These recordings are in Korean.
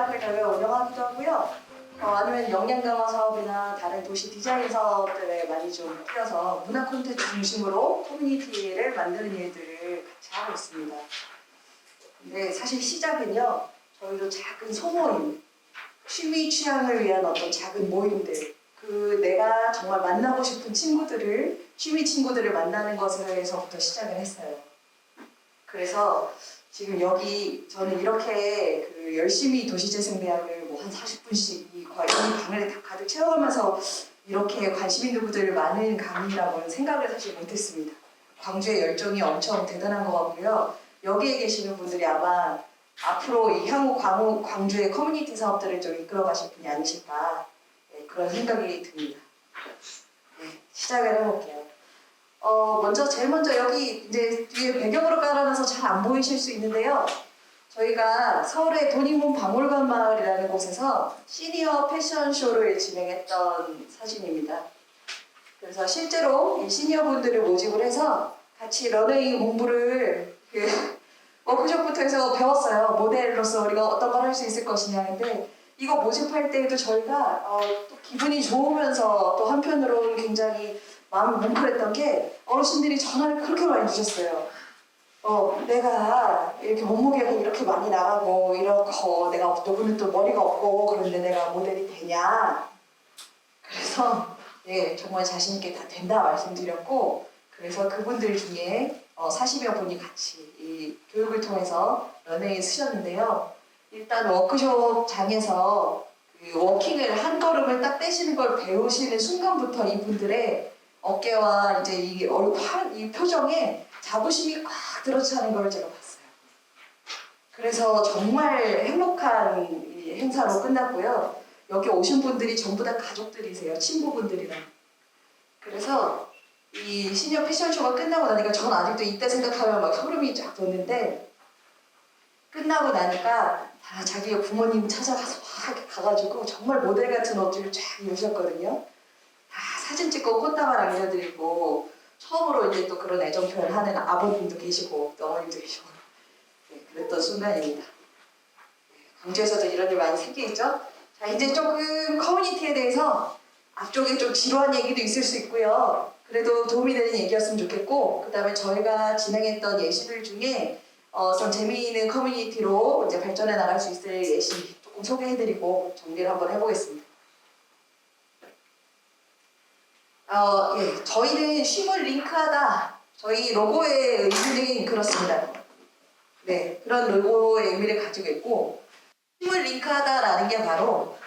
대학을 대회 운영하기도 하고요. 아니면 역량 강화 사업이나 다른 도시 디자인 사업들에 많이 좀 뛰어서 문화 콘텐츠 중심으로 커뮤니티를 만드는 일들을 같이 하고 있습니다. 근데 사실 시작은요, 저희도 작은 소모임, 취미 취향을 위한 어떤 작은 모임들, 내가 정말 만나고 싶은 친구들을, 취미 친구들을 만나는 것에서부터 시작을 했어요. 그래서 지금 여기 저는 이렇게 열심히 도시재생대학을 뭐 한 40분씩 이 강을 다 가득 채워가면서 이렇게 관심 있는 분들이 많은 강의라고는 생각을 사실 못했습니다. 광주의 열정이 엄청 대단한 것 같고요. 여기에 계시는 분들이 아마 앞으로 이 향후 광주의 커뮤니티 사업들을 좀 이끌어 가실 분이 아니실까, 네, 그런 생각이 듭니다. 네, 시작을 해볼게요. 제일 먼저 여기 이제 뒤에 배경으로 깔아놔서 잘 안 보이실 수 있는데요. 저희가 서울의 도림문 박물관 마을이라는 곳에서 시니어 패션쇼를 진행했던 사진입니다. 그래서 실제로 이 시니어 분들을 모집을 해서 같이 런웨이 공부를 워크숍부터 해서 배웠어요. 모델로서 우리가 어떤 걸 할 수 있을 것이냐. 근데 이거 모집할 때에도 저희가 또 기분이 좋으면서 또 한편으로는 굉장히 마음이 뭉클했던 게 어르신들이 전화를 그렇게 많이 주셨어요. 내가 이렇게 몸무게가 이렇게 많이 나가고 이렇고 내가 누구는 또 머리가 없고 그런데 내가 모델이 되냐. 그래서 네, 정말 자신 있게 다 된다 말씀드렸고, 그래서 그분들 중에 40여 분이 같이 이 교육을 통해서 런웨이 쓰셨는데요. 일단 워크숍장에서 워킹을 한 걸음을 딱 떼시는 걸 배우시는 순간부터 이분들의 어깨와 이제 이 표정에 자부심이 꽉 들어차는 걸 제가 봤어요. 그래서 정말 행복한 이 행사로 끝났고요. 여기 오신 분들이 전부 다 가족들이세요. 친구분들이랑. 그래서 이 시니어 패션쇼가 끝나고 나니까 전 아직도 이때 생각하면 막 소름이 쫙 돋는데, 끝나고 나니까 다 자기 부모님 찾아가서 막 가가지고 정말 모델 같은 옷을 쫙 입으셨거든요. 다 사진 찍고 꽃다발 알려드리고, 처음으로 이제 또 그런 애정 표현을 하는 아버님도 계시고 또 어머님도 계시고, 네, 그랬던 순간입니다. 네, 광주에서도 이런 일 많이 생기겠죠? 자, 이제 조금 커뮤니티에 대해서 앞쪽에 좀 지루한 얘기도 있을 수 있고요. 그래도 도움이 되는 얘기였으면 좋겠고, 그 다음에 저희가 진행했던 예시들 중에 좀 재미있는 커뮤니티로 이제 발전해 나갈 수 있을 예시 조금 소개해드리고 정리를 한번 해보겠습니다. 예, 저희는 쉼을 링크하다. 저희 로고의 의미는 그렇습니다. 네, 그런 로고의 의미를 가지고 있고, 쉼을 링크하다라는 게 바로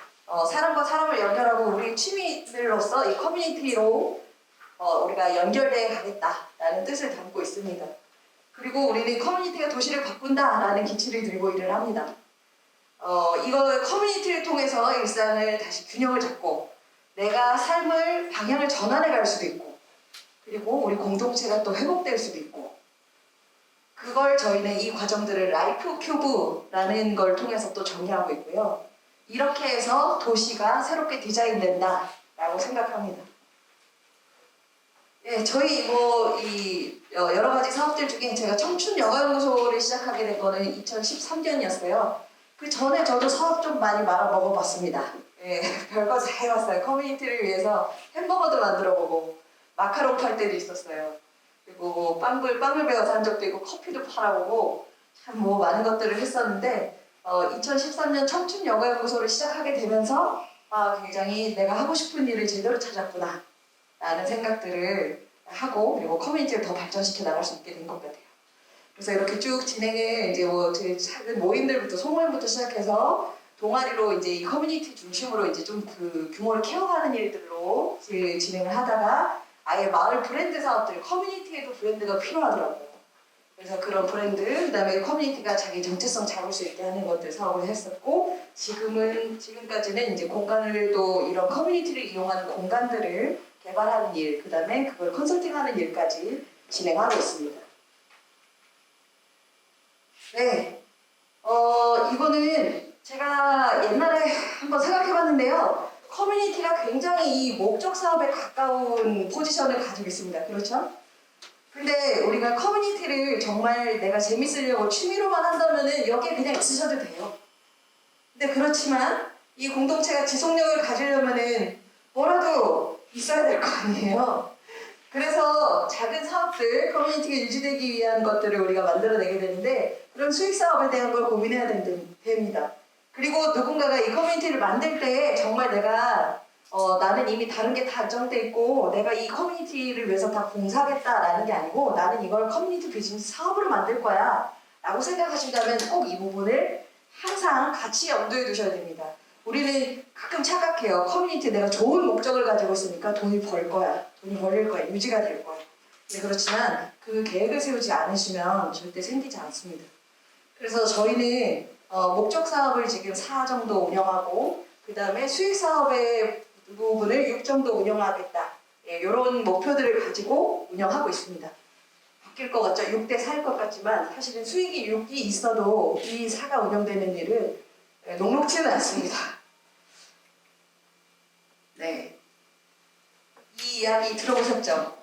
사람과 사람을 연결하고 우리 취미들로서 이 커뮤니티로 우리가 연결돼 가겠다라는 뜻을 담고 있습니다. 그리고 우리는 커뮤니티가 도시를 바꾼다라는 기치를 들고 일을 합니다. 이거 커뮤니티를 통해서 일상을 다시 균형을 잡고 내가 삶을 방향을 전환해 갈 수도 있고, 그리고 우리 공동체가 또 회복될 수도 있고, 그걸 저희는 이 과정들을 라이프 큐브라는 걸 통해서 또 정리하고 있고요. 이렇게 해서 도시가 새롭게 디자인된다라고 생각합니다. 예, 저희 여러 가지 사업들 중에 제가 청춘여가연구소를 시작하게 된 거는 2013년이었어요. 그 전에 저도 사업 좀 많이 말아 먹어봤습니다. 예, 별거 다 해봤어요. 커뮤니티를 위해서 햄버거도 만들어보고 마카롱 팔 때도 있었어요. 그리고 빵을 배워서 한 적도 있고 커피도 팔아보고 참 많은 것들을 했었는데 2013년 청춘여가연구소를 시작하게 되면서 굉장히 내가 하고 싶은 일을 제대로 찾았구나 라는 생각들을 하고, 그리고 커뮤니티를 더 발전시켜 나갈 수 있게 된 것 같아요. 그래서 이렇게 쭉 진행을 이제 제 작은 모임들부터 소모임부터 시작해서 동아리로 이제 이 커뮤니티 중심으로 이제 좀 규모를 키워가는 일들로 진행을 하다가 아예 마을 브랜드 사업들, 커뮤니티에도 브랜드가 필요하더라고요. 그래서 그런 브랜드, 그 다음에 커뮤니티가 자기 정체성 잡을 수 있게 하는 것들 사업을 했었고, 지금까지는 이제 공간을 또 이런 커뮤니티를 이용하는 공간들을 개발하는 일, 그 다음에 그걸 컨설팅하는 일까지 진행하고 있습니다. 네, 이거는 제가 옛날에 한번 생각해봤는데요. 커뮤니티가 굉장히 이 목적 사업에 가까운 포지션을 가지고 있습니다. 그렇죠? 근데 우리가 커뮤니티를 정말 내가 재밌으려고 취미로만 한다면은 여기에 그냥 있으셔도 돼요. 근데 그렇지만 이 공동체가 지속력을 가지려면은 뭐라도 있어야 될 거 아니에요. 그래서 작은 사업들, 커뮤니티가 유지되기 위한 것들을 우리가 만들어내게 되는데 그런 수익 사업에 대한 걸 고민해야 됩니다. 그리고 누군가가 이 커뮤니티를 만들 때 정말 내가 나는 이미 다른 게 다 안정돼 있고 내가 이 커뮤니티를 위해서 다 봉사하겠다라는 게 아니고 나는 이걸 커뮤니티 비즈니스 사업으로 만들 거야 라고 생각하신다면 꼭 이 부분을 항상 같이 염두에 두셔야 됩니다. 우리는 가끔 착각해요. 커뮤니티 내가 좋은 목적을 가지고 있으니까 돈이 벌 거야. 돈이 벌릴 거야. 유지가 될 거야. 근데 그렇지만 그 계획을 세우지 않으시면 절대 생기지 않습니다. 그래서 저희는 목적 사업을 지금 4 정도 운영하고 그 다음에 수익 사업의 부분을 6 정도 운영하겠다. 예, 이런 목표들을 가지고 운영하고 있습니다. 바뀔 것 같죠? 6대 4일 것 같지만 사실은 수익이 6이 있어도 이 4가 운영되는 일은 녹록지는 않습니다. 네, 이 이야기 들어보셨죠?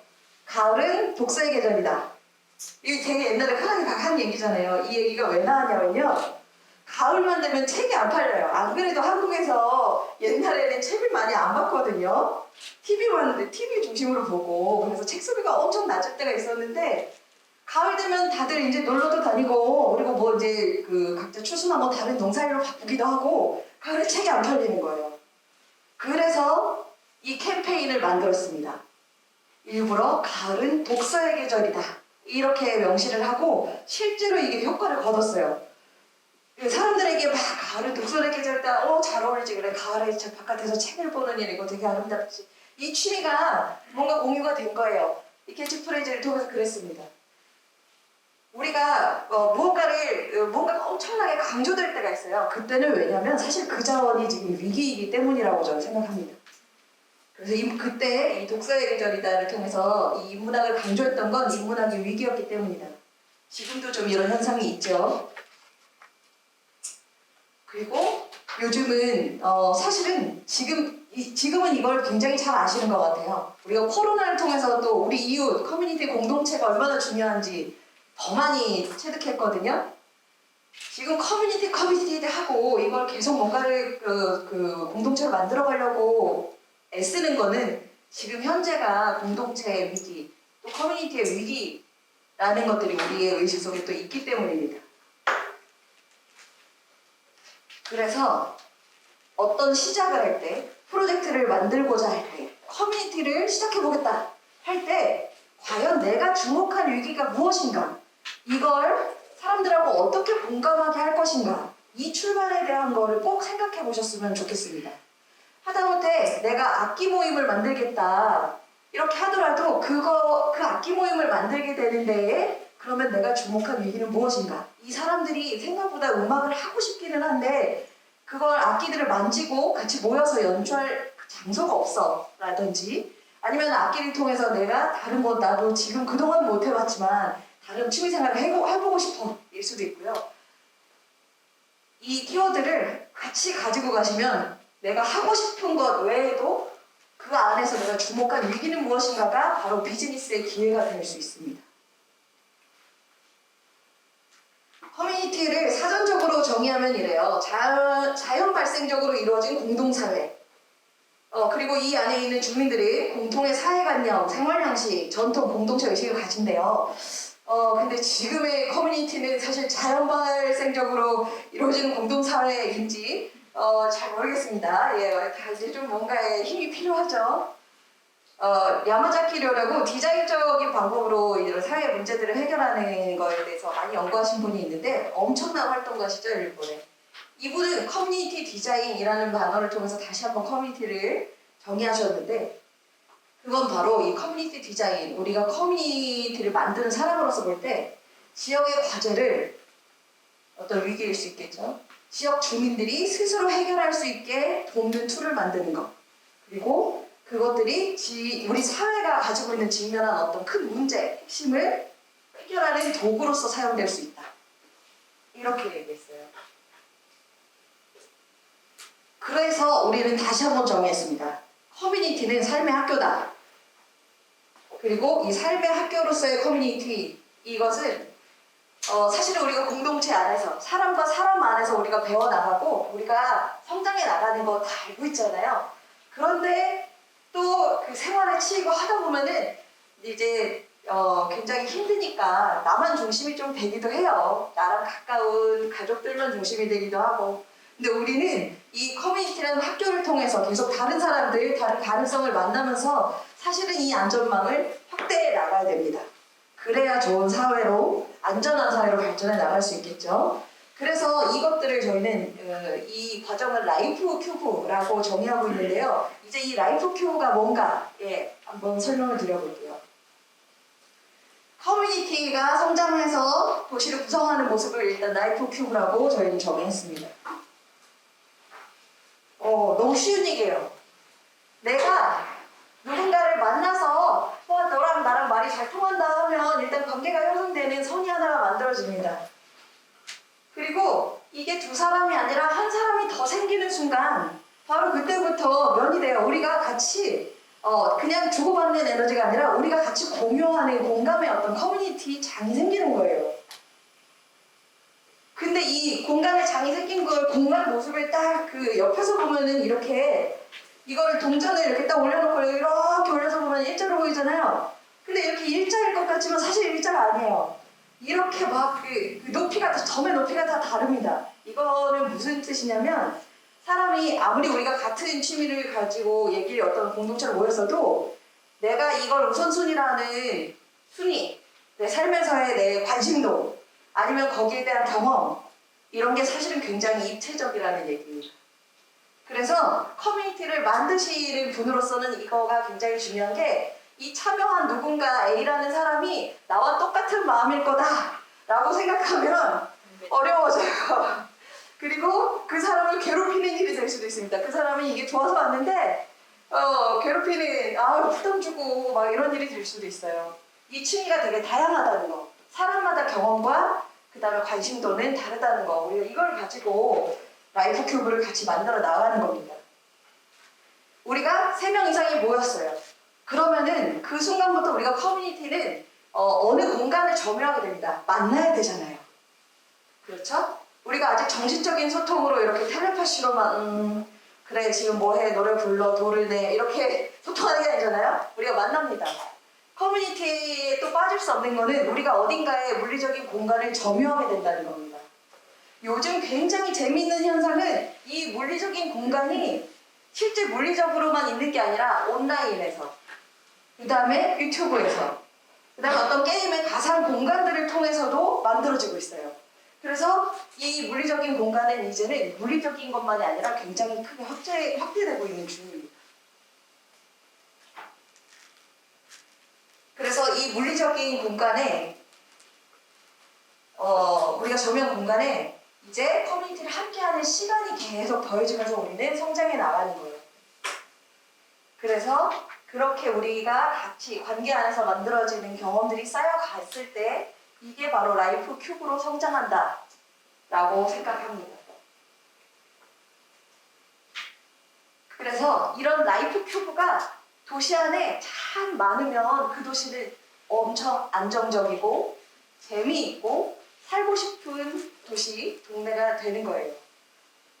가을은 독서의 계절이다. 이게 되게 옛날에 흔하게 한 얘기잖아요. 이 얘기가 왜 나왔냐면요. 가을만 되면 책이 안 팔려요. 안 그래도 한국에서 옛날에는 책을 많이 안 봤거든요. TV 중심으로 보고 그래서 책 소비가 엄청 낮을 때가 있었는데 가을 되면 다들 이제 놀러도 다니고 그리고 뭐 이제 그 각자 추수나고 다른 농사일로 바꾸기도 하고 가을에 책이 안 팔리는 거예요. 그래서 이 캠페인을 만들었습니다. 일부러 가을은 독서의 계절이다. 이렇게 명시를 하고 실제로 이게 효과를 거뒀어요. 사람들에게 막 가을은 독서의 계절이다. 잘 어울리지. 그래 가을에 바깥에서 책을 보는 일이고 되게 아름답지. 이 취미가 뭔가 공유가 된 거예요. 이 캐치프레이즈를 통해서 그랬습니다. 우리가 뭔가가 엄청나게 강조될 때가 있어요. 그때는 왜냐면 사실 그 자원이 지금 위기이기 때문이라고 저는 생각합니다. 그래서 그때 이 독서의 계절이다를 통해서 이 인문학을 강조했던 건 인문학이 위기였기 때문이다. 지금도 좀 이런 현상이 있죠. 그리고 요즘은 사실은 지금은 이걸 굉장히 잘 아시는 것 같아요. 우리가 코로나를 통해서 또 우리 이웃 커뮤니티 공동체가 얼마나 중요한지 더 많이 체득했거든요. 지금 커뮤니티 하고 이걸 계속 뭔가를 그 공동체를 만들어 가려고 애쓰는 거는 지금 현재가 공동체의 위기, 또 커뮤니티의 위기라는 것들이 우리의 의식 속에 또 있기 때문입니다. 그래서 어떤 시작을 할 때, 프로젝트를 만들고자 할 때, 커뮤니티를 시작해보겠다 할 때 과연 내가 주목한 위기가 무엇인가? 이걸 사람들하고 어떻게 공감하게 할 것인가? 이 출발에 대한 거를 꼭 생각해 보셨으면 좋겠습니다. 하다못해 내가 악기 모임을 만들겠다 이렇게 하더라도 그 악기 모임을 만들게 되는 데에 그러면 내가 주목한 위기는 무엇인가? 이 사람들이 생각보다 음악을 하고 싶기는 한데 그걸 악기들을 만지고 같이 모여서 연주할 장소가 없어 라든지 아니면 악기를 통해서 내가 다른 거 나도 지금 그동안 못 해봤지만 다른 취미생활을 해보고 싶어 일 수도 있고요. 이 키워드를 같이 가지고 가시면 내가 하고 싶은 것 외에도 그 안에서 내가 주목한 위기는 무엇인가가 바로 비즈니스의 기회가 될 수 있습니다. 커뮤니티를 사전적으로 정의하면 이래요. 자연 발생적으로 이루어진 공동사회. 그리고 이 안에 있는 주민들이 공통의 사회관념, 생활양식, 전통, 공동체 의식을 가진대요. 근데 지금의 커뮤니티는 사실 자연 발생적으로 이루어지는 공동사회인지 잘 모르겠습니다. 예, 다 이제 좀 뭔가에 힘이 필요하죠. 야마자키료라고 디자인적인 방법으로 이런 사회 문제들을 해결하는 거에 대해서 많이 연구하신 분이 있는데 엄청난 활동가시죠, 일본에. 이분은 커뮤니티 디자인이라는 단어를 통해서 다시 한번 커뮤니티를 정의하셨는데 그건 바로 이 커뮤니티 디자인, 우리가 커뮤니티를 만드는 사람으로서 볼 때 지역의 과제를 어떤 위기일 수 있겠죠. 지역 주민들이 스스로 해결할 수 있게 돕는 툴을 만드는 것. 그리고 그것들이 우리 사회가 가지고 있는 직면한 어떤 큰 문제, 핵심을 해결하는 도구로서 사용될 수 있다. 이렇게 얘기했어요. 그래서 우리는 다시 한번 정의했습니다. 커뮤니티는 삶의 학교다. 그리고 이 삶의 학교로서의 커뮤니티, 이것은 사실은 우리가 공동체 안에서 사람과 사람 안에서 우리가 배워나가고 우리가 성장해 나가는 거 다 알고 있잖아요. 그런데 또 그 생활에 치이고 하다 보면은 이제 굉장히 힘드니까 나만 중심이 좀 되기도 해요. 나랑 가까운 가족들만 중심이 되기도 하고. 근데 우리는 이 커뮤니티라는 학교를 통해서 계속 다른 사람들, 다른 가능성을 만나면서 사실은 이 안전망을 확대해 나가야 됩니다. 그래야 좋은 사회로, 안전한 사회로 발전해 나갈 수 있겠죠. 그래서 이것들을 저희는 이 과정을 라이프 큐브라고 정의하고 있는데요. 이제 이 라이프 큐브가 뭔가 한번 설명을 드려볼게요. 커뮤니티가 성장해서 도시를 구성하는 모습을 일단 라이프 큐브라고 저희는 정의했습니다. 너무 쉬운 얘기예요. 내가 누군가를 만나서 너랑 나랑 말이 잘 통한다 하면 일단 관계가 형성되는 선이 하나가 만들어집니다. 그리고 이게 두 사람이 아니라 한 사람이 더 생기는 순간 바로 그때부터 면이 돼요. 우리가 같이 그냥 주고받는 에너지가 아니라 우리가 같이 공유하는 공감의 어떤 커뮤니티 장이 생기는 거예요. 근데 이 공간의 장이 생긴 걸 공간 모습을 딱 그 옆에서 보면은 이렇게 이거를 동전을 이렇게 딱 올려놓고 이렇게 올려서 보면 일자로 보이잖아요. 근데 이렇게 일자일 것 같지만 사실 일자가 아니에요. 이렇게 막 그 높이가 점의 높이가 다 다릅니다. 이거는 무슨 뜻이냐면 사람이 아무리 우리가 같은 취미를 가지고 얘기를 어떤 공동체로 모였어도 내가 이걸 우선순위라는 순위, 내 삶에서의 내 관심도 아니면 거기에 대한 경험 이런 게 사실은 굉장히 입체적이라는 얘기입니다. 그래서 커뮤니티를 만드시는 분으로서는 이거가 굉장히 중요한 게 이 참여한 누군가 A라는 사람이 나와 똑같은 마음일 거다 라고 생각하면 어려워져요. 그리고 그 사람을 괴롭히는 일이 될 수도 있습니다. 그 사람이 이게 좋아서 왔는데 괴롭히는 부담 주고 막 이런 일이 될 수도 있어요. 이 취미가 되게 다양하다는 거, 사람마다 경험과 그 다음에 관심도는 다르다는 거, 우리가 이걸 가지고 라이프 큐브를 같이 만들어 나가는 겁니다. 우리가 3명 이상이 모였어요. 그러면은 그 순간부터 우리가 커뮤니티는 어느 공간을 점유하게 됩니다. 만나야 되잖아요. 그렇죠? 우리가 아직 정신적인 소통으로 이렇게 텔레파시로만 그래 지금 뭐해 노래 불러 돌을 내 이렇게 소통하는 게 아니잖아요. 우리가 만납니다. 커뮤니티에 또 빠질 수 없는 거는 우리가 어딘가에 물리적인 공간을 점유하게 된다는 겁니다. 요즘 굉장히 재미있는 현상은 이 물리적인 공간이 실제 물리적으로만 있는 게 아니라 온라인에서 그 다음에 유튜브에서 그 다음에 어떤 게임의 가상 공간들을 통해서도 만들어지고 있어요. 그래서 이 물리적인 공간은 이제는 물리적인 것만이 아니라 굉장히 크게 확대되고 있는 중입니다. 그래서 이 물리적인 공간에 우리가 점유한 공간에 이제 커뮤니티를 함께하는 시간이 계속 더해지면서 우리는 성장해 나가는 거예요. 그래서 그렇게 우리가 같이 관계 안에서 만들어지는 경험들이 쌓여갔을 때 이게 바로 라이프 큐브로 성장한다 라고 생각합니다. 그래서 이런 라이프 큐브가 도시 안에 참 많으면 그 도시는 엄청 안정적이고 재미있고 살고 싶은 도시, 동네가 되는 거예요.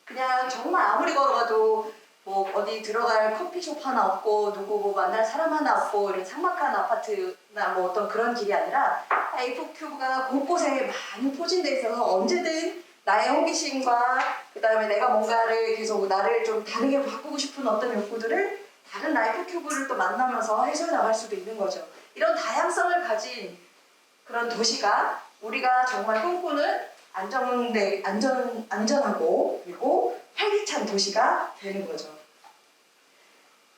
그냥 정말 아무리 걸어가도 뭐 어디 들어갈 커피숍 하나 없고 누구 뭐 만날 사람 하나 없고 이런 삭막한 아파트나 뭐 어떤 그런 길이 아니라 라이프 큐브가 곳곳에 많이 포진돼 있어서 언제든 나의 호기심과 그 다음에 내가 뭔가를 계속 나를 좀 다르게 바꾸고 싶은 어떤 욕구들을 다른 라이프 큐브를 또 만나면서 해소해 나갈 수도 있는 거죠. 이런 다양성을 가진 그런 도시가 우리가 정말 꿈꾸는 안전하고 그리고 활기찬 도시가 되는 거죠.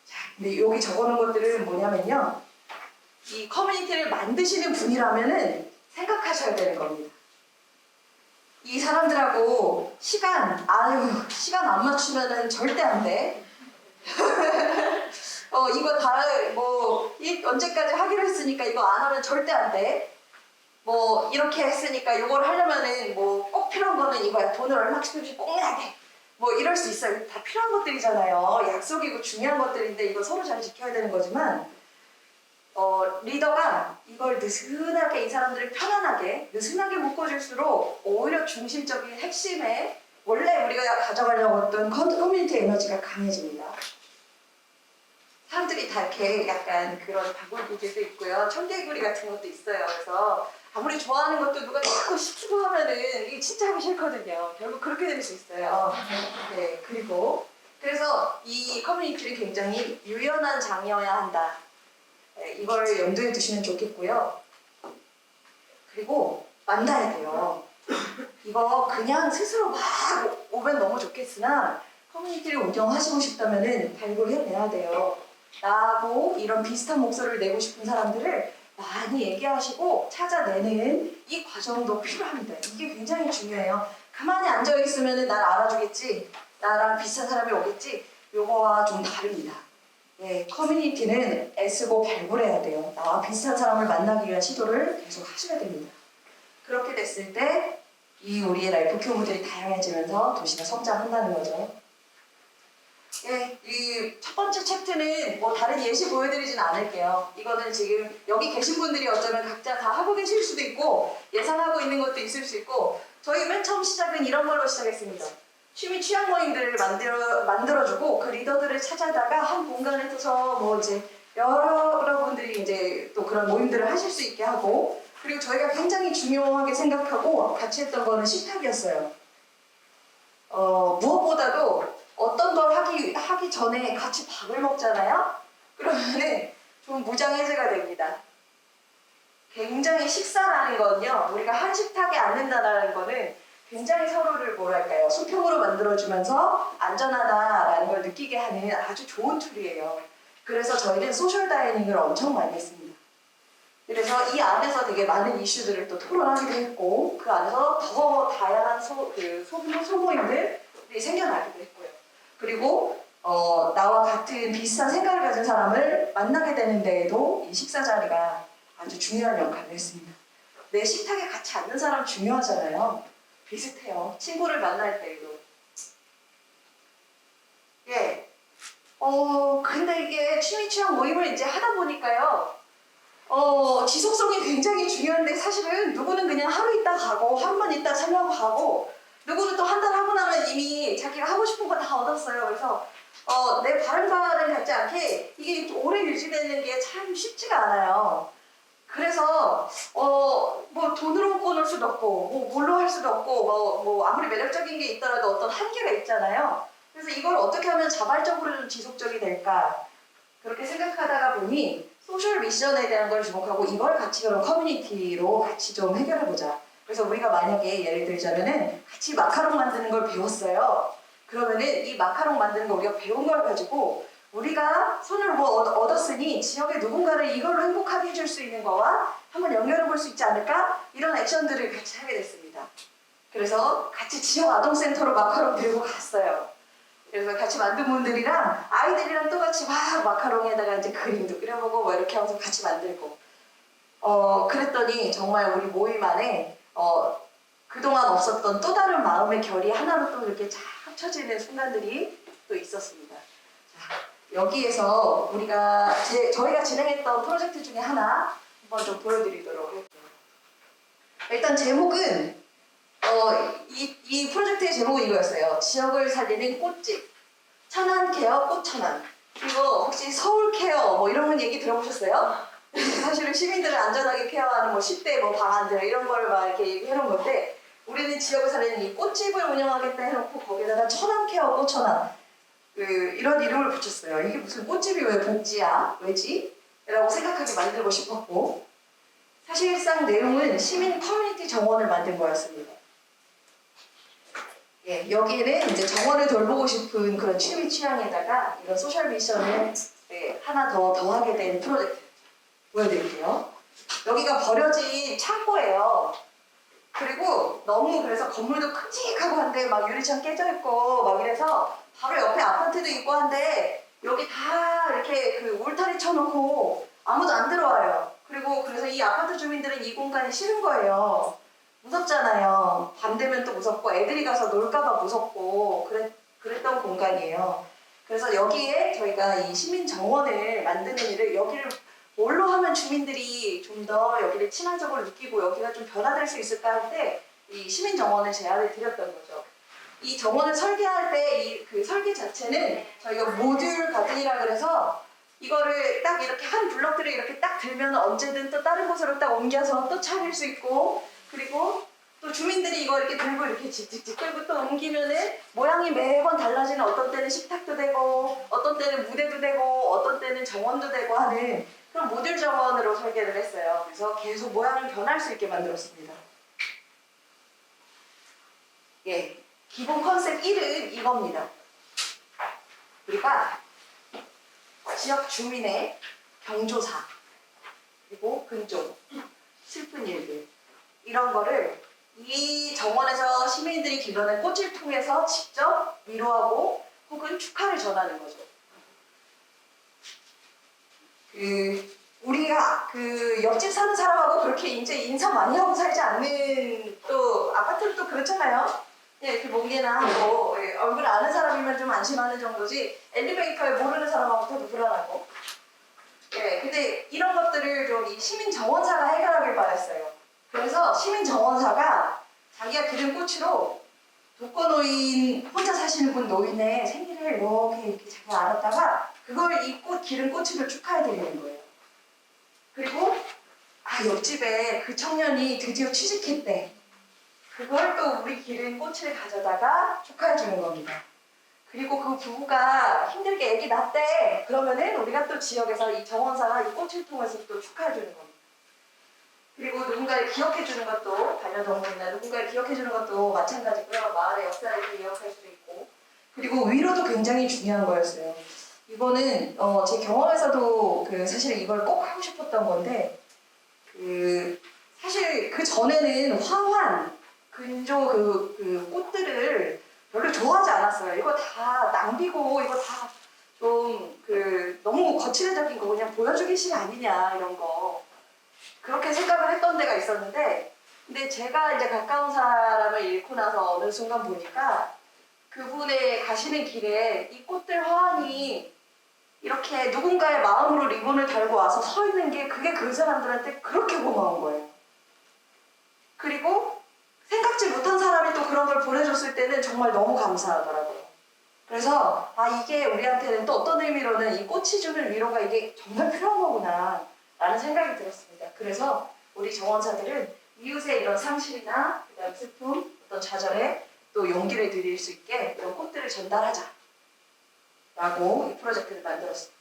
자, 근데 여기 적어놓은 것들은 뭐냐면요. 이 커뮤니티를 만드시는 분이라면은 생각하셔야 되는 겁니다. 이 사람들하고 시간 안 맞추면은 절대 안 돼. 이거 언제까지 하기로 했으니까 이거 안 하면 절대 안 돼. 뭐 이렇게 했으니까 이걸 하려면은 뭐 꼭 필요한 거는 이거야. 돈을 얼마씩 꼭 내야 돼. 뭐 이럴 수 있어요. 다 필요한 것들이잖아요. 약속이고 중요한 것들인데 이거 서로 잘 지켜야 되는 거지만 리더가 이걸 느슨하게 이 사람들을 편안하게 느슨하게 묶어줄수록 오히려 중심적인 핵심에 원래 우리가 가져가려고 했던 커뮤니티 에너지가 강해집니다. 사람들이 다 이렇게 약간 그런 바굴구기도 있고요. 청개구리 같은 것도 있어요. 그래서 아무리 좋아하는 것도 누가 자꾸 시키고 하면은 이게 진짜 하기 싫거든요. 결국 그렇게 될 수 있어요. 네, 그래서 이 커뮤니티를 굉장히 유연한 장이어야 한다. 네, 이걸 염두에 두시면 좋겠고요. 그리고 만나야 돼요. 이거 그냥 스스로 막 오면 너무 좋겠으나 커뮤니티를 운영하시고 싶다면은 발굴해내야 돼요. 나하고 이런 비슷한 목소리를 내고 싶은 사람들을 많이 얘기하시고 찾아내는 이 과정도 필요합니다. 이게 굉장히 중요해요. 가만히 앉아있으면 날 알아주겠지, 나랑 비슷한 사람이 오겠지, 요거와 좀 다릅니다. 네, 커뮤니티는 애쓰고 발굴해야 돼요. 나와 비슷한 사람을 만나기 위한 시도를 계속 하셔야 됩니다. 그렇게 됐을 때 이 우리의 라이프 교무들이 다양해지면서 도시가 성장한다는 거죠. 예, 이 첫 번째 챕트는 뭐 다른 예시 보여드리진 않을게요. 이거는 지금 여기 계신 분들이 어쩌면 각자 다 하고 계실 수도 있고 예상하고 있는 것도 있을 수 있고 저희 맨 처음 시작은 이런 걸로 시작했습니다. 취미 취향 모임들을 만들어주고 그 리더들을 찾아다가 한 공간에 서서 뭐 이제 여러분들이 이제 또 그런 모임들을 하실 수 있게 하고 그리고 저희가 굉장히 중요하게 생각하고 같이 했던 거는 식탁이었어요. 무엇보다도 어떤 걸 하기 전에 같이 밥을 먹잖아요? 그러면은 좀 무장해제가 됩니다. 굉장히 식사라는 건요, 우리가 한 식탁에 앉는다는 거는 굉장히 서로를 뭐랄까요, 수평으로 만들어주면서 안전하다라는 걸 느끼게 하는 아주 좋은 툴이에요. 그래서 저희는 소셜 다이닝을 엄청 많이 했습니다. 그래서 이 안에서 되게 많은 이슈들을 또 토론하기도 했고 그 안에서 더 다양한 소모임들이 생겨나기도 했고요. 그리고 나와 같은 비슷한 생각을 가진 사람을 만나게 되는 데에도 이 식사 자리가 아주 중요한 역할을 했습니다. 내 식탁에 같이 앉는 사람 중요하잖아요. 비슷해요. 친구를 만날 때에도. 예. 근데 이게 취미 취향 모임을 이제 하다 보니까요. 지속성이 굉장히 중요한데 사실은 누구는 그냥 하루 있다 가고 하루만 있다 참여하고 가고 누구는 또 한 달 하고 나면 이미 자기가 하고 싶은 거 다 얻었어요. 그래서 내 바른 바는 같지 않게 이게 오래 유지되는 게 참 쉽지가 않아요. 그래서 뭐 돈으로 끊을 수도 없고 뭐 뭘로 할 수도 없고 뭐 아무리 매력적인 게 있더라도 어떤 한계가 있잖아요. 그래서 이걸 어떻게 하면 자발적으로 좀 지속적이 될까 그렇게 생각하다가 보니 소셜 미션에 대한 걸 주목하고 이걸 같이 그런 커뮤니티로 같이 좀 해결해보자. 그래서 우리가 만약에 예를 들자면은 같이 마카롱 만드는 걸 배웠어요. 그러면은 이 마카롱 만드는 거 우리가 배운 걸 가지고 우리가 손으로 뭐 얻었으니 지역의 누군가를 이걸로 행복하게 해줄 수 있는 거와 한번 연결해 볼 수 있지 않을까? 이런 액션들을 같이 하게 됐습니다. 그래서 같이 지역 아동센터로 마카롱 들고 갔어요. 그래서 같이 만든 분들이랑 아이들이랑 또 같이 막 마카롱에다가 이제 그림도 그려보고 뭐 이렇게 하면서 같이 만들고 그랬더니 정말 우리 모임 안에 그동안 없었던 또 다른 마음의 결이 하나로 또 이렇게 쫙 합쳐지는 순간들이 또 있었습니다. 자, 여기에서 저희가 진행했던 프로젝트 중에 하나 한번 좀 보여드리도록 할게요. 일단 제목은 이 프로젝트의 제목은 이거였어요. 지역을 살리는 꽃집 천안케어 꽃천안. 이거 혹시 서울케어 뭐 이런 얘기 들어보셨어요? 사실은 시민들을 안전하게 케어하는 뭐 10대 뭐 방안들 이런 걸 막 이렇게 얘기해놓은 건데 우리는 지역을 살리는 이 꽃집을 운영하겠다 해놓고 거기다가 천안케어 꽃천안 이런 이름을 붙였어요. 이게 무슨 꽃집이 왜 복지야? 왜지? 라고 생각하게 만들고 싶었고 사실상 내용은 시민 커뮤니티 정원을 만든 거였습니다. 예, 여기에는 이제 정원을 돌보고 싶은 그런 취미 취향에다가 이런 소셜 미션을 하나 더 더하게 된 프로젝트 보여드릴게요. 여기가 버려진 창고예요. 그리고 너무 그래서 건물도 큼직하고 한데 막 유리창 깨져 있고 막 이래서 바로 옆에 아파트도 있고 한데 여기 다 이렇게 그 울타리 쳐놓고 아무도 안 들어와요. 그래서 이 아파트 주민들은 이 공간이 싫은 거예요. 무섭잖아요. 밤 되면 또 무섭고 애들이 가서 놀까봐 무섭고 그랬던 공간이에요. 그래서 여기에 저희가 이 시민 정원을 만드는 일을 여기를 뭘로 하면 주민들이 좀 더 여기를 친화적으로 느끼고 여기가 좀 변화될 수 있을까 할 때 이 시민 정원을 제안을 드렸던 거죠. 이 정원을 설계할 때 이 그 설계 자체는 저희가 모듈 가든이라 그래서 이거를 딱 이렇게 한 블럭들을 이렇게 딱 들면 언제든 또 다른 곳으로 딱 옮겨서 또 차릴 수 있고, 그리고 또 주민들이 이거 이렇게 들고 이렇게 직직직 끌고 또 옮기면은 모양이 매번 달라지는, 어떤 때는 식탁도 되고 어떤 때는 무대도 되고 어떤 때는 정원도 되고 하는 그런 모듈 정원으로 설계를 했어요. 그래서 계속 모양을 변할 수 있게 만들었습니다. 예, 기본 컨셉 1은 이겁니다. 우리가 지역 주민의 경조사, 그리고 근종, 슬픈 일들, 이런 거를 이 정원에서 시민들이 길러낸 꽃을 통해서 직접 위로하고 혹은 축하를 전하는 거죠. 우리가 옆집 사는 사람하고 그렇게 이제 인사 많이 하고 살지 않는, 또 아파트는 또 그렇잖아요. 예, 이렇게 멍게나 하고 얼굴 아는 사람이면 좀 안심하는 정도지, 엘리베이터에 모르는 사람하고도 불안하고. 예, 근데 이런 것들을 좀 이 시민 정원사가 해결하길 바랬어요. 그래서 시민 정원사가 자기가 기른 꽃으로 독거노인, 혼자 사시는 분 노인의 생일을 이렇게 자기가 알았다가 그걸 이 꽃 기른 꽃으로 축하해드리는 거예요. 그리고 옆집에 그 청년이 드디어 취직했대. 그걸 또 우리 기른 꽃을 가져다가 축하해주는 겁니다. 그리고 그 부부가 힘들게 아기 낳았대. 그러면은 우리가 또 지역에서 이 정원사가 이 꽃을 통해서 또 축하해주는 겁니다. 그리고 누군가를 기억해주는 것도, 반려동물이나 누군가를 기억해주는 것도 마찬가지고요. 마을의 역사를 기억할 수도 있고. 그리고 위로도 굉장히 중요한 거였어요. 이거는 제 경험에서도 사실 이걸 꼭 하고 싶었던 건데, 사실 그 전에는 화환, 근조 꽃들을 별로 좋아하지 않았어요. 이거 다 낭비고 이거 다 좀 너무 거칠어적인 거 그냥 보여주기 식 아니냐 이런 거, 그렇게 생각을 했던 데가 있었는데, 근데 제가 이제 가까운 사람을 잃고 나서 어느 순간 보니까 그분의 가시는 길에 이 꽃들 화환이 이렇게 누군가의 마음으로 리본을 달고 와서 서 있는 게, 그게 그 사람들한테 그렇게 고마운 거예요. 그리고 생각지 못한 사람이 또 그런 걸 보내줬을 때는 정말 너무 감사하더라고요. 그래서 이게 우리한테는 또 어떤 의미로는 이 꽃이 주는 위로가 이게 정말 필요한 거구나 라는 생각이 들었습니다. 그래서 우리 정원사들은 이웃의 이런 상실이나 그다음 슬픔, 어떤 좌절에 또 용기를 드릴 수 있게 이런 꽃들을 전달하자 라고 이 프로젝트를 만들었습니다.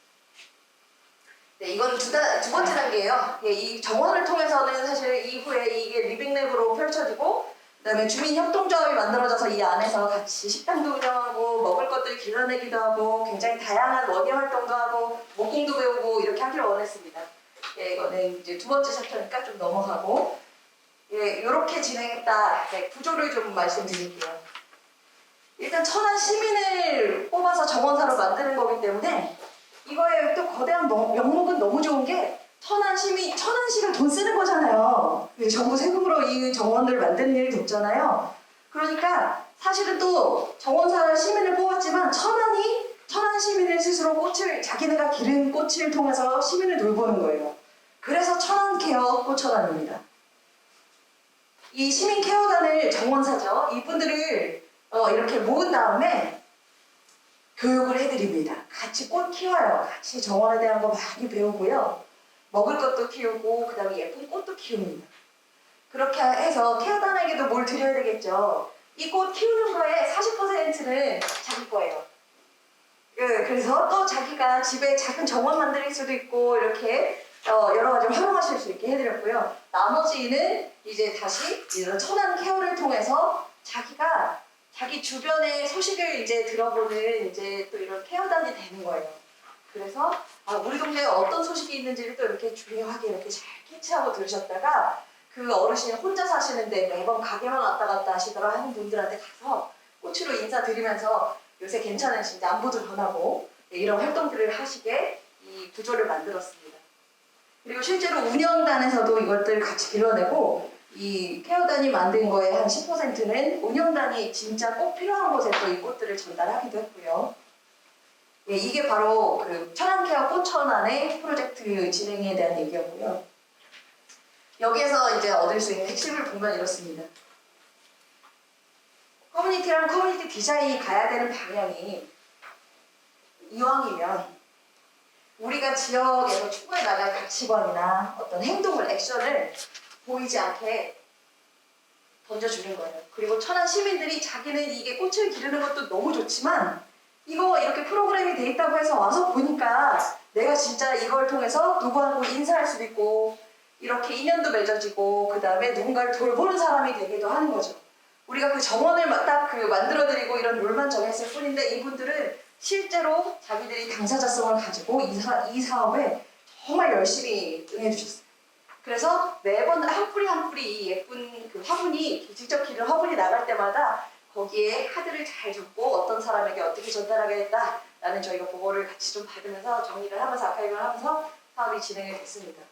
네, 이건 두 번째 단계예요. 예, 이 정원을 통해서는 사실 이후에 이게 리빙랩으로 펼쳐지고, 그다음에 주민협동조합이 만들어져서 이 안에서 같이 식당도 운영하고 먹을 것들 길러내기도 하고 굉장히 다양한 원예 활동도 하고 목공도 배우고 이렇게 하기를 원했습니다. 예, 이거는 이제 두 번째 챕터니까 좀 넘어가고, 예, 이렇게 진행했다. 네, 구조를 좀 말씀드릴게요. 일단 천안 시민을 뽑아서 정원사로 만드는 거기 때문에 이거에 또 거대한 명목은 너무 좋은 게, 천안시가 돈 쓰는 거잖아요. 정부 세금으로 이 정원을 만드는 일이 됐잖아요. 그러니까 사실은 또 정원사 시민을 뽑았지만 천안 시민을 스스로 자기네가 기른 꽃을 통해서 시민을 돌보는 거예요. 그래서 천안 케어 꽃천안입니다. 이 시민 케어단을, 정원사죠. 이분들을 이렇게 모은 다음에 교육을 해드립니다. 같이 꽃 키워요. 같이 정원에 대한 거 많이 배우고요. 먹을 것도 키우고 그 다음에 예쁜 꽃도 키웁니다. 그렇게 해서 케어단에게도 뭘 드려야 되겠죠. 이 꽃 키우는 거에 40%는 자기 거예요. 그래서 또 자기가 집에 작은 정원 만들 수도 있고 이렇게 여러 가지 활용하실 수 있게 해드렸고요. 나머지는 이제 다시 이런 천안 케어를 통해서 자기 주변의 소식을 이제 들어보는 이제 또 이런 케어단이 되는 거예요. 그래서 우리 동네에 어떤 소식이 있는지를 또 이렇게 중요하게 이렇게 잘 캐치하고 들으셨다가, 그 어르신이 혼자 사시는데 매번 가게만 왔다 갔다 하시더라 하는 분들한테 가서 꽃으로 인사드리면서 요새 괜찮으신지 안부도 전하고 이런 활동들을 하시게 이 구조를 만들었습니다. 그리고 실제로 운영단에서도 이것들 같이 길러내고, 이 케어단이 만든 거에 한 10%는 운영단이 진짜 꼭 필요한 곳에 또 이 꽃들을 전달하기도 했고요. 예, 이게 바로 그 천안케어 꽃천안의 프로젝트 진행에 대한 얘기였고요. 여기에서 이제 얻을 수 있는 핵심을 보면 이렇습니다. 커뮤니티랑 커뮤니티 디자인이 가야 되는 방향이 이왕이면 우리가 지역에서 추구해 나갈 가치관이나 어떤 행동을, 액션을 보이지 않게 던져주는 거예요. 그리고 천안 시민들이 자기는 이게 꽃을 기르는 것도 너무 좋지만 이거 이렇게 프로그램이 돼 있다고 해서 와서 보니까 내가 진짜 이걸 통해서 누구하고 인사할 수도 있고 이렇게 인연도 맺어지고 그 다음에 누군가를 돌보는 사람이 되기도 하는 거죠. 우리가 그 정원을 딱 그 만들어드리고 이런 룰만 정했을 뿐인데 이분들은 실제로 자기들이 당사자성을 가지고 이 사업에 정말 열심히 응해주셨어요. 그래서 매번 한 뿌리 한 뿌리 이 예쁜 그 화분이 직접 기른 화분이 나갈 때마다 거기에 카드를 잘 적고 어떤 사람에게 어떻게 전달하겠다라는 저희가 보고를 같이 좀 받으면서 정리를 하면서 아카이브를 하면서 사업이 진행이 됐습니다.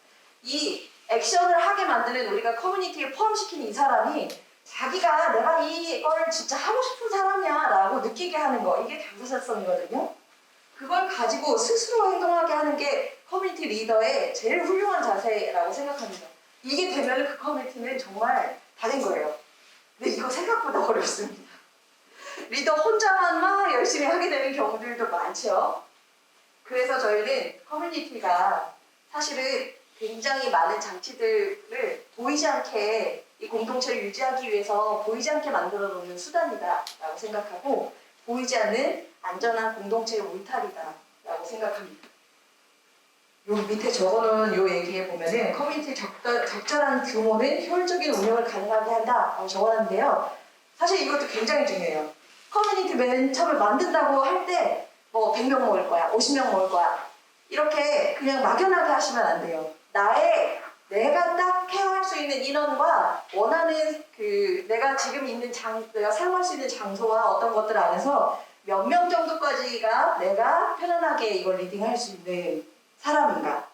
이 액션을 하게 만드는 우리가 커뮤니티에 포함시킨 이 사람이 자기가 내가 이걸 진짜 하고 싶은 사람이야 라고 느끼게 하는 거, 이게 당사자성이거든요. 그걸 가지고 스스로 행동하게 하는 게 커뮤니티 리더의 제일 훌륭한 자세라고 생각합니다. 이게 되면 그 커뮤니티는 정말 다 된 거예요. 근데 이거 생각보다 어렵습니다. 리더 혼자만 막 열심히 하게 되는 경우들도 많죠. 그래서 저희는 커뮤니티가 사실은 굉장히 많은 장치들을 보이지 않게 이 공동체를 유지하기 위해서 보이지 않게 만들어 놓는 수단이다 라고 생각하고 보이지 않는 안전한 공동체의 울타리다 라고 생각합니다. 요 밑에 적어놓은 요 얘기에 보면은 커뮤니티 적절한 규모는 효율적인 운영을 가능하게 한다 라고 적어놨는데요. 사실 이것도 굉장히 중요해요. 커뮤니티 맨 처음에 만든다고 할 때 뭐 100명 모을 거야, 50명 모을 거야 이렇게 그냥 막연하게 하시면 안 돼요. 내가 딱 케어할 수 있는 인원과 원하는 그 내가 지금 있는 내가 사용할 수 있는 장소와 어떤 것들 안에서 몇 명 정도까지가 내가 편안하게 이걸 리딩할 수 있는 사람인가.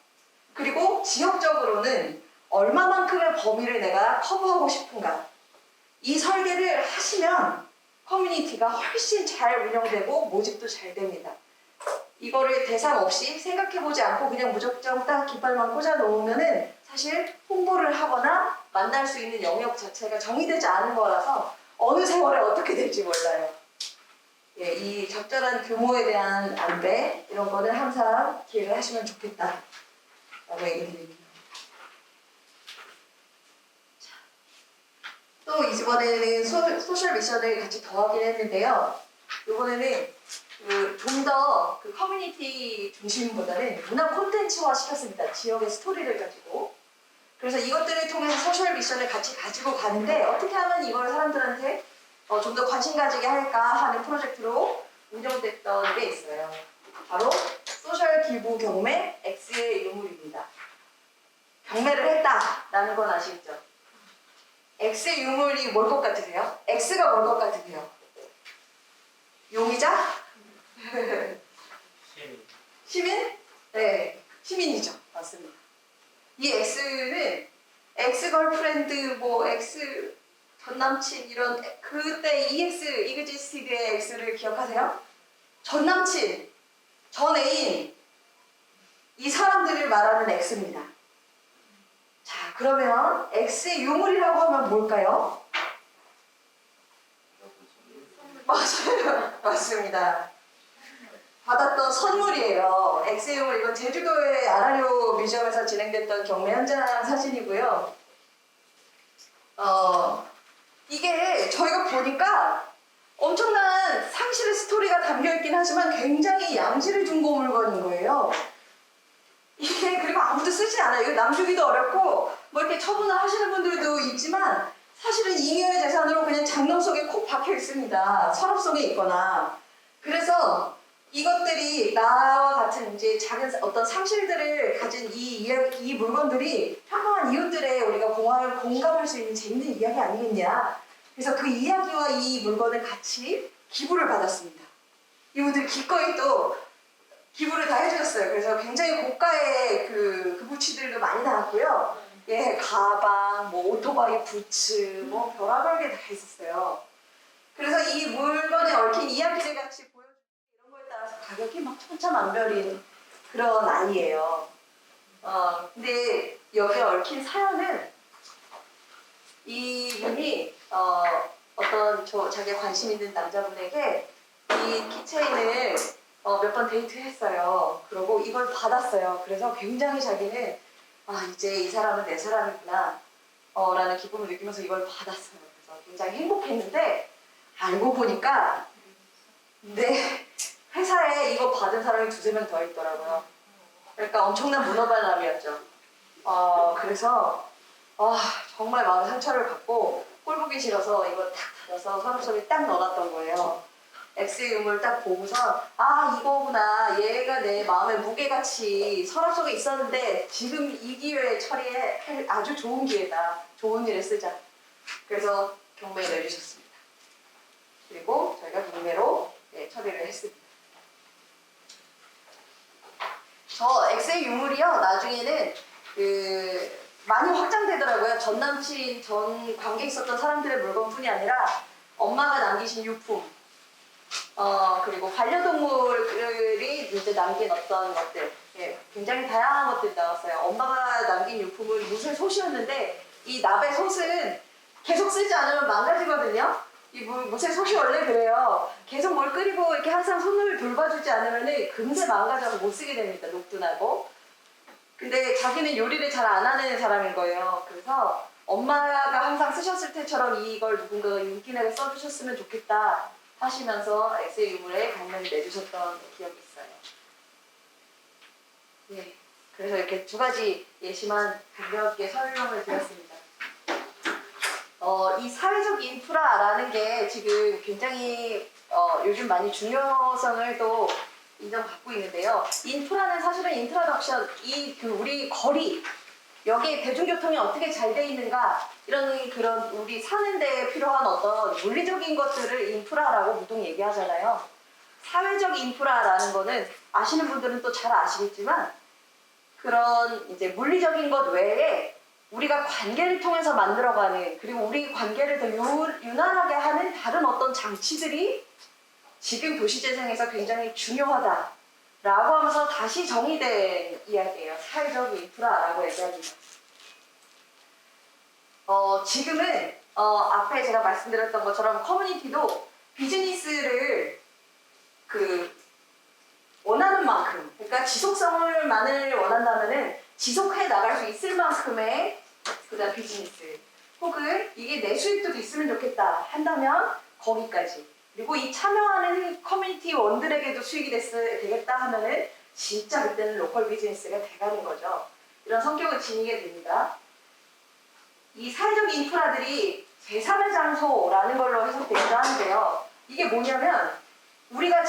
그리고 지역적으로는 얼마만큼의 범위를 내가 커버하고 싶은가. 이 설계를 하시면 커뮤니티가 훨씬 잘 운영되고 모집도 잘 됩니다. 이거를 대상 없이 생각해보지 않고 그냥 무작정 딱 깃발만 꽂아 놓으면은 사실 홍보를 하거나 만날 수 있는 영역 자체가 정의되지 않은 거라서 어느 세월에 어떻게 될지 몰라요. 예, 이 적절한 규모에 대한 안배 이런 거는 항상 기획을 하시면 좋겠다 라고 얘기 드릴게요. 또 이번에는 소셜 미션을 같이 더하긴 했는데요. 이번에는 좀 더 그 커뮤니티 중심보다는 문화 콘텐츠화 시켰습니다. 지역의 스토리를 가지고. 그래서 이것들을 통해서 소셜 미션을 같이 가지고 가는데 어떻게 하면 이걸 사람들한테 좀 더 관심 가지게 할까 하는 프로젝트로 운영됐던 게 있어요. 바로 소셜 기부 경매 X의 유물입니다. 경매를 했다라는 건 아시겠죠? X의 유물이 뭘 것 같으세요? X가 뭘 것 같으세요? 용의자? 시민? 네, 시민이죠. 맞습니다. 이 X는 X걸프렌드, 뭐 X 전남친 이런 그때 EX, 이그지스티드의 X를 기억하세요? 전남친, 전 애인 이 사람들을 말하는 X입니다. 자, 그러면 X의 유물이라고 하면 뭘까요? 맞아요. 맞습니다. 받았던 선물이에요. X의 유물, 이건 제주도의 아라리오 뮤지엄에서 진행됐던 경매 현장 사진이고요. 이게 저희가 보니까 엄청난 상실의 스토리가 담겨있긴 하지만 굉장히 양질의 중고 물건인 거예요. 이게 그리고 아무도 쓰지 않아요. 이거 남주기도 어렵고 뭐 이렇게 처분을 하시는 분들도 있지만 사실은 잉여의 재산으로 그냥 장롱 속에 콕 박혀 있습니다. 서랍 속에 있거나. 그래서 이것들이 나와 같은 이제 작은 어떤 상실들을 가진 이 물건들이 평범한 이웃들의 우리가 공감할 수 있는 재밌는 이야기 아니겠냐. 그래서 그 이야기와 이 물건을 같이 기부를 받았습니다. 이분들이 기꺼이 또 기부를 다 해주셨어요. 그래서 굉장히 고가의 그 부치들도 많이 나왔고요. 예, 가방, 뭐 오토바이 부츠, 뭐 별의별 게 다 있었어요. 그래서 이 물건에 얽힌 이야기들 같이 보여주는 이런 거에 따라서 따라서 가격이 막 천차만별인 그런 아이예요. 근데 여기에 얽힌 사연은 이분이 어떤 자기가 관심 있는 남자분에게 이 키체인을 몇 번 데이트했어요. 그리고 이걸 받았어요. 그래서 굉장히 자기는 이제 이 사람은 내 사람이구나 라는 기쁨을 느끼면서 이걸 받았어요. 그래서 굉장히 행복했는데 알고 보니까 내 회사에 이거 받은 사람이 두세 명 더 있더라고요. 그러니까 엄청난 문어발람이었죠. 그래서 정말 마음에 상처를 받고 꼴 보기 싫어서 이거 탁 닫아서 서랍 속에 딱 넣어놨던 거예요. X의 유물 딱 보고서 이거구나. 얘가 내 마음의 무게같이 서랍 속에 있었는데 지금 이 기회에 처리할 아주 좋은 기회다. 좋은 일에 쓰자. 그래서 경매를 내주셨습니다. 그리고 저희가 경매로 처리를 했습니다. 저 X의 유물이요. 나중에는 많이 확장되더라고요. 전 남친, 전 관계 있었던 사람들의 물건뿐이 아니라 엄마가 남기신 유품, 그리고 반려동물이 이제 남긴 어떤 것들, 굉장히 다양한 것들이 나왔어요. 엄마가 남긴 유품은 무쇠 솥이었는데 이 납의 솥은 계속 쓰지 않으면 망가지거든요. 이 무쇠 솥이 원래 그래요. 계속 뭘 끓이고 이렇게 항상 손을 돌봐주지 않으면 금세 망가져서 못 쓰게 됩니다. 녹두나고. 근데 자기는 요리를 잘 안 하는 사람인 거예요. 그래서 엄마가 항상 쓰셨을 때처럼 이걸 누군가가 윤기나게 써주셨으면 좋겠다 하시면서 X의 유물에 경매를 내주셨던 기억이 있어요. 네, 그래서 이렇게 두 가지 예시만 간략하게 설명을 드렸습니다. 이 사회적 인프라라는 게 지금 굉장히 요즘 많이 중요성을 또 인정받고 있는데요. 인프라는 사실은 인트로덕션, 우리 거리, 여기 대중교통이 어떻게 잘 돼 있는가, 이런 그런 우리 사는 데 필요한 어떤 물리적인 것들을 인프라라고 보통 얘기하잖아요. 사회적 인프라라는 거는 아시는 분들은 또 잘 아시겠지만 그런 이제 물리적인 것 외에 우리가 관계를 통해서 만들어가는, 그리고 우리 관계를 더 유난하게 하는 다른 어떤 장치들이 지금 도시재생에서 굉장히 중요하다라고 하면서 다시 정의된 이야기예요. 사회적 인프라라고 얘기합니다. 지금은 앞에 제가 말씀드렸던 것처럼 커뮤니티도 비즈니스를 원하는 만큼, 그러니까 지속성을만을 원한다면은 지속해 나갈 수 있을 만큼의 그다음 비즈니스, 혹은 이게 내 수익도 됐으면 좋겠다 한다면 거기까지. 그리고 이 참여하는 커뮤니티 원들에게도 수익이 되겠다 하면은 진짜 그때는 로컬 비즈니스가 돼가는 거죠. 이런 성격을 지니게 됩니다. 이 사회적 인프라들이 제3의 장소라는 걸로 해석되기도 하는데요. 이게 뭐냐면 우리가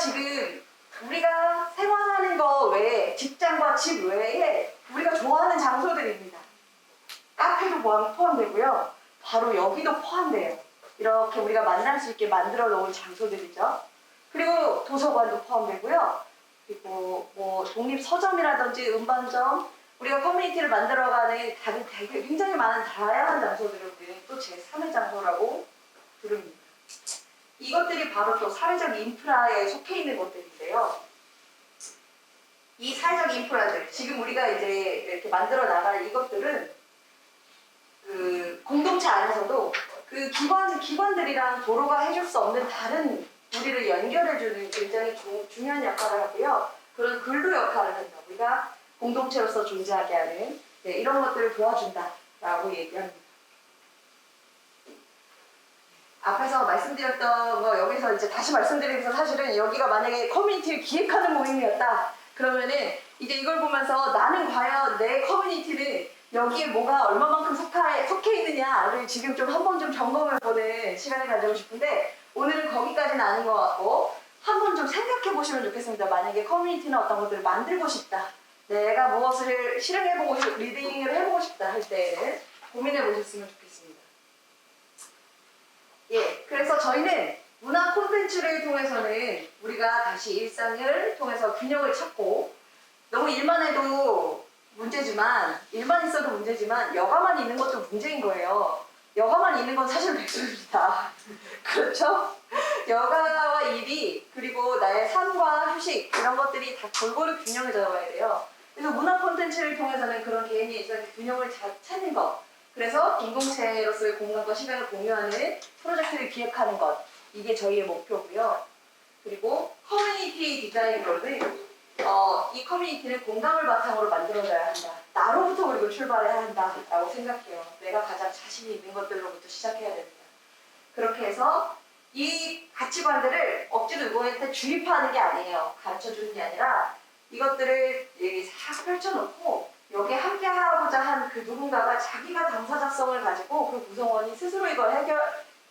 생활하는 거 외에, 직장과 집 외에 우리가 좋아하는 장소들입니다. 카페도 포함되고요. 바로 여기도 포함돼요. 이렇게 우리가 만날 수 있게 만들어 놓은 장소들이죠. 그리고 도서관도 포함되고요. 그리고 뭐 독립서점이라든지 음반점, 우리가 커뮤니티를 만들어가는 굉장히 많은 다양한 장소들을 우리는 또 제3의 장소라고 부릅니다. 이것들이 바로 또 사회적 인프라에 속해 있는 것들인데요. 이 사회적 인프라들, 지금 우리가 이제 이렇게 만들어 나갈 이것들은 공동체 안에서도 기관들이랑 도로가 해줄 수 없는 다른 우리를 연결해주는 굉장히 중요한 역할을 하고요. 그런 근로 역할을 한다. 우리가 공동체로서 존재하게 하는 이런 것들을 도와준다라고 얘기합니다. 앞에서 말씀드렸던 거 여기서 이제 다시 말씀드리면서, 사실은 여기가 만약에 커뮤니티를 기획하는 모임이었다 그러면은 이제 이걸 보면서 나는 과연 내 커뮤니티는 여기에 뭐가 얼마만큼 속해 있느냐를 지금 좀 한번 좀 점검해보는 시간을 가지고 싶은데, 오늘은 거기까지는 아닌 것 같고 한번 좀 생각해 보시면 좋겠습니다. 만약에 커뮤니티는 어떤 것들을 만들고 싶다, 내가 무엇을 실행해보고 리딩을 해보고 싶다 할 때에는 고민해 보셨으면 좋겠습니다. 그래서 저희는 문화 콘텐츠를 통해서는 우리가 다시 일상을 통해서 균형을 찾고, 너무 일만 해도 문제지만, 일만 있어도 문제지만 여가만 있는 것도 문제인 거예요. 여가만 있는 건 사실 백수입니다. 그렇죠? 여가와 일이 그리고 나의 삶과 휴식 이런 것들이 다 골고루 균형을 잡아야 돼요. 그래서 문화 콘텐츠를 통해서는 그런 개인이 있어서 균형을 찾는 것. 그래서 공동체로서의 공간과 시간을 공유하는 프로젝트를 기획하는 것. 이게 저희의 목표고요. 그리고 커뮤니티 디자인으로는 이 커뮤니티는 공감을 바탕으로 만들어져야 한다. 나로부터 그리고 출발해야 한다라고 생각해요. 내가 가장 자신이 있는 것들로부터 시작해야 됩니다. 그렇게 해서 이 가치관들을 억지로 누구한테 주입하는 게 아니에요. 가르쳐주는 게 아니라 이것들을 여기 싹 펼쳐놓고 여기에 함께 하고자 한 그 누군가가 자기가 당사자성을 가지고 그 구성원이 스스로 이걸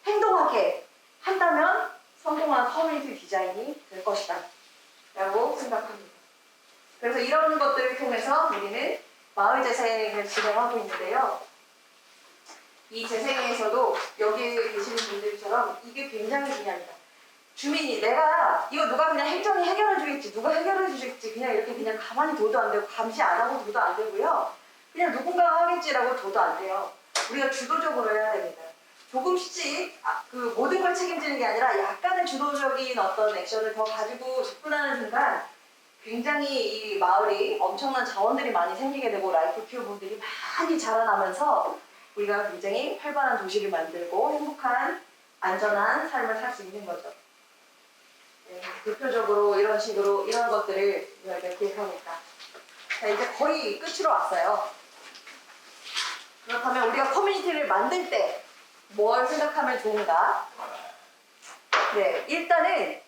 행동하게 한다면 성공한 커뮤니티 디자인이 될 것이다 라고 생각합니다. 그래서 이런 것들을 통해서 우리는 마을 재생을 진행하고 있는데요. 이 재생에서도 여기 계시는 분들처럼 이게 굉장히 중요합니다. 주민이 내가 이거 누가 그냥 행정이 해결해 주겠지, 누가 해결해 주겠지 그냥 이렇게 그냥 가만히 둬도 안 되고 감시 안 하고 둬도 안 되고요. 그냥 누군가가 하겠지라고 둬도 안 돼요. 우리가 주도적으로 해야 됩니다. 조금씩 그 모든 걸 책임지는 게 아니라 약간의 주도적인 어떤 액션을 더 가지고 접근하는 순간 굉장히 이 마을이 엄청난 자원들이 많이 생기게 되고 라이프 큐어분들이 많이 자라나면서 우리가 굉장히 활발한 도시를 만들고 행복한 안전한 삶을 살 수 있는 거죠. 네, 대표적으로 이런 식으로 이런 것들을 저희가 기획하고 있다. 자, 이제 거의 끝으로 왔어요. 그렇다면 우리가 커뮤니티를 만들 때 뭘 생각하면 좋은가? 네, 일단은